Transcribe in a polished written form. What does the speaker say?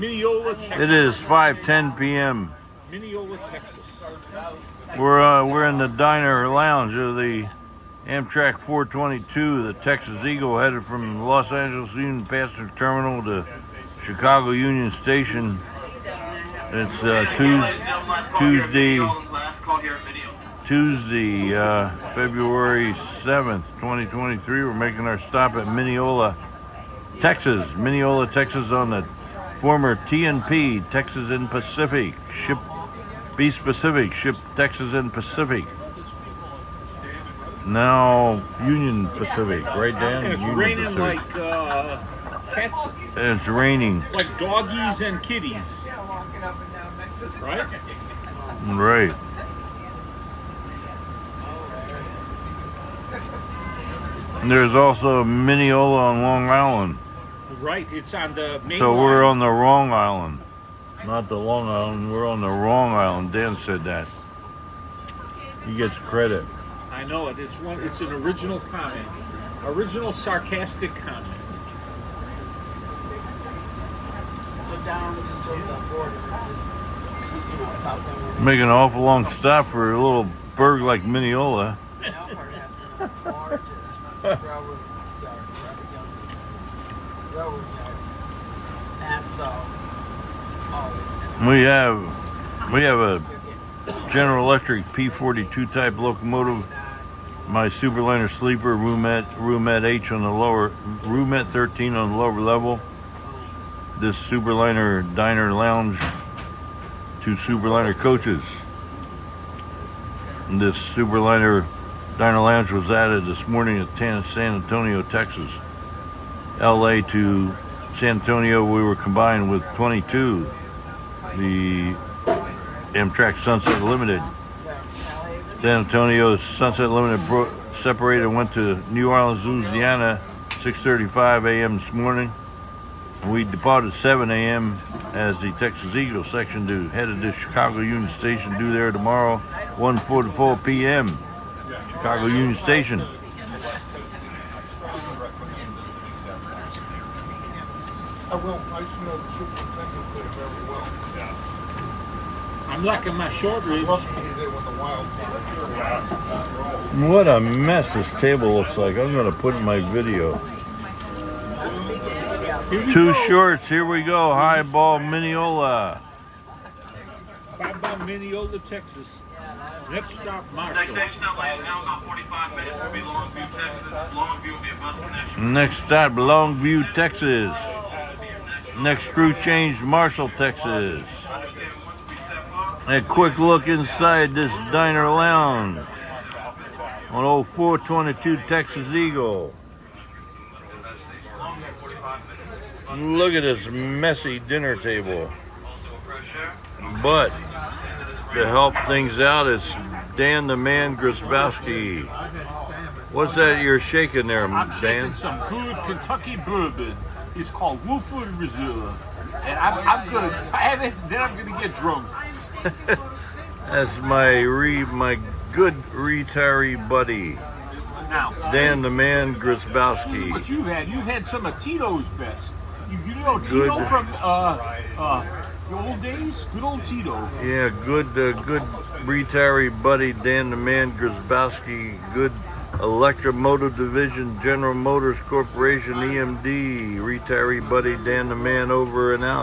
Mineola, Texas. It is 5:10 p.m. Mineola, Texas. We're in the diner lounge of the Amtrak 422, the Texas Eagle, headed from Los Angeles Union Passenger Terminal to Chicago Union Station. It's Tuesday, February 7th, 2023. We're making our stop at Mineola, Texas. Mineola, Texas, on the former TNP, Texas and Pacific. Be specific, ship Texas and Pacific. Now Union Pacific, right, Dan? And it's Union raining Pacific. like cats. It's raining. Like doggies and kitties. Right? Right. And there's also Mineola on Long Island. Right, it's on the main So line. we're on the wrong island. Not the Long Island, we're on the wrong island. Dan said that. He gets credit. I know it. It's an original comment. Original sarcastic comment. Making an awful long stop for a little burg like Mineola. We have a General Electric P42 type locomotive. My Superliner sleeper, roomette H on the lower, roomette 13 on the lower level. This Superliner diner lounge, 2 Superliner coaches. And this Superliner diner lounge was added this morning at San Antonio, Texas. LA to San Antonio, we were combined with 22. The Amtrak Sunset Limited. San Antonio Sunset Limited separated and went to New Orleans, Louisiana, 6:35 a.m. this morning. We departed 7 a.m. as the Texas Eagle section to headed to Chicago Union Station, due there tomorrow, 1:44 p.m. Chicago Union Station. I'm liking my short ribs. What a mess this table looks like. I'm going to put in my video. 2 shorts, here we go. Highball Mineola. Highball Mineola, Texas. Next stop, Marshall. Next station up, ladies and gentlemen, about 45 minutes will be Longview, Texas. Longview will be a bus connection. Next stop, Longview, Texas. Next crew change, Marshall, Texas. A quick look inside this diner lounge on old 422 Texas Eagle. Look at this messy dinner table. But to help things out, it's Dan the Man Grzybowski. What's that you're shaking there, I'm Dan? shaking some good Kentucky bourbon. It's called Woodford Reserve. And I'm gonna have it, then I'm gonna get drunk. That's my good retiree buddy, Now, Dan the Man this is Grzybowski. what you've had. You've had some of Tito's best. You know Good. Tito from the old days? Good old Tito. Yeah, good retiree buddy, Dan the Man Grzybowski. Good Electromotive Division, General Motors Corporation, EMD. Retiree buddy, Dan the Man, over and out.